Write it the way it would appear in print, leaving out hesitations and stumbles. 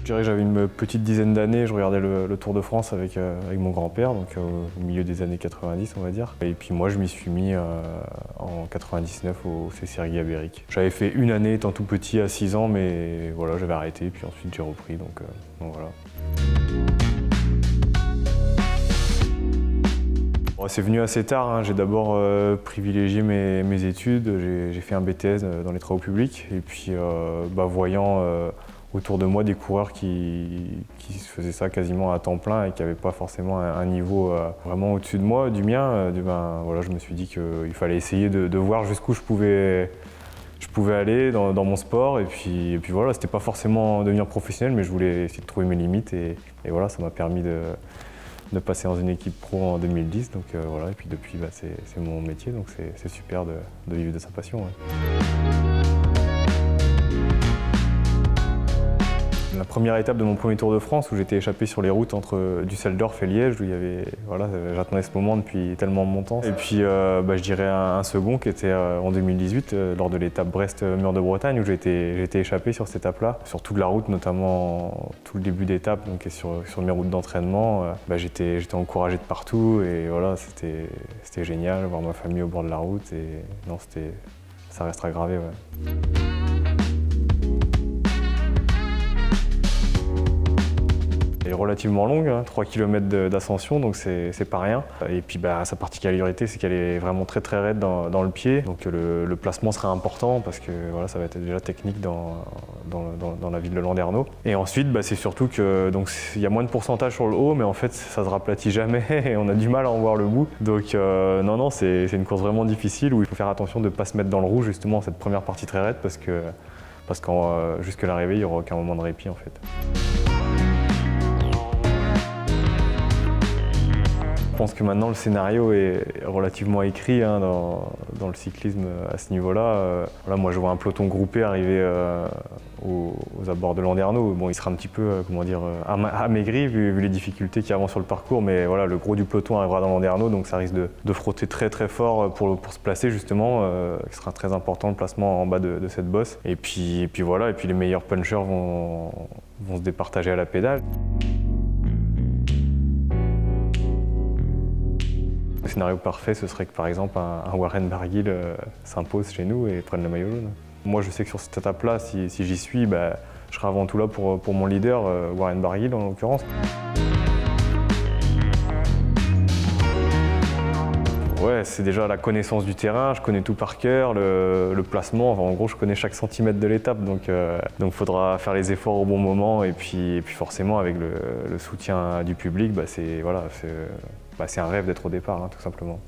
Je dirais que j'avais une petite dizaine d'années, je regardais le Tour de France avec mon grand-père, donc au milieu des années 90 on va dire. Et puis moi je m'y suis mis en 99 au CCR-Guy-Béric. J'avais fait une année étant tout petit à 6 ans, mais voilà, j'avais arrêté, puis ensuite j'ai repris, donc voilà. Bon, c'est venu assez tard, hein. J'ai d'abord privilégié mes études, j'ai fait un BTS dans les travaux publics, et puis voyant autour de moi des coureurs qui faisaient ça quasiment à temps plein et qui n'avaient pas forcément un niveau vraiment au-dessus de moi, du mien, voilà, je me suis dit qu'il fallait essayer de voir jusqu'où je pouvais aller dans mon sport. Et puis voilà, c'était pas forcément devenir professionnel, mais je voulais essayer de trouver mes limites. Et voilà, ça m'a permis de passer dans une équipe pro en 2010. Donc voilà, et puis depuis, c'est mon métier, donc c'est super de vivre de sa passion. Ouais. La première étape de mon premier Tour de France où j'étais échappé sur les routes entre Düsseldorf et Liège, où il y avait, voilà, j'attendais ce moment depuis tellement longtemps. Et puis je dirais un second qui était en 2018 lors de l'étape Brest-Mur de Bretagne où j'ai été échappé sur cette étape-là. Sur toute la route, notamment tout le début d'étape, donc et sur mes routes d'entraînement, j'étais encouragé de partout et voilà, c'était génial, voir ma famille au bord de la route et non, ça restera gravé. Ouais. Elle est relativement longue, hein, 3 km d'ascension, donc c'est pas rien. Et puis sa particularité, c'est qu'elle est vraiment très très raide dans le pied. Donc le placement sera important parce que voilà, ça va être déjà technique dans la ville de Landerneau. Et ensuite, c'est surtout que il y a moins de pourcentage sur le haut, mais en fait ça se raplatit jamais et on a du mal à en voir le bout. Donc non, c'est une course vraiment difficile où il faut faire attention de ne pas se mettre dans le rouge justement cette première partie très raide parce que jusque l'arrivée, il n'y aura aucun moment de répit en fait. Je pense que maintenant le scénario est relativement écrit dans le cyclisme à ce niveau-là. Voilà, moi je vois un peloton groupé arriver aux abords de Landerneau. Bon, il sera un petit peu amaigri vu les difficultés qu'il y a avant sur le parcours, mais voilà, le gros du peloton arrivera dans Landerneau, donc ça risque de frotter très très fort pour se placer justement, qui sera très important le placement en bas de cette bosse. Et puis voilà, et puis les meilleurs punchers vont se départager à la pédale. Le scénario parfait, ce serait que par exemple un Warren Barguil s'impose chez nous et prenne le maillot jaune. Moi je sais que sur cette étape-là, si j'y suis, je serai avant tout là pour mon leader, Warren Barguil en l'occurrence. Ouais, c'est déjà la connaissance du terrain, je connais tout par cœur, le placement, enfin, en gros je connais chaque centimètre de l'étape, donc il faudra faire les efforts au bon moment et puis forcément avec le soutien du public, c'est un rêve d'être au départ, hein, tout simplement.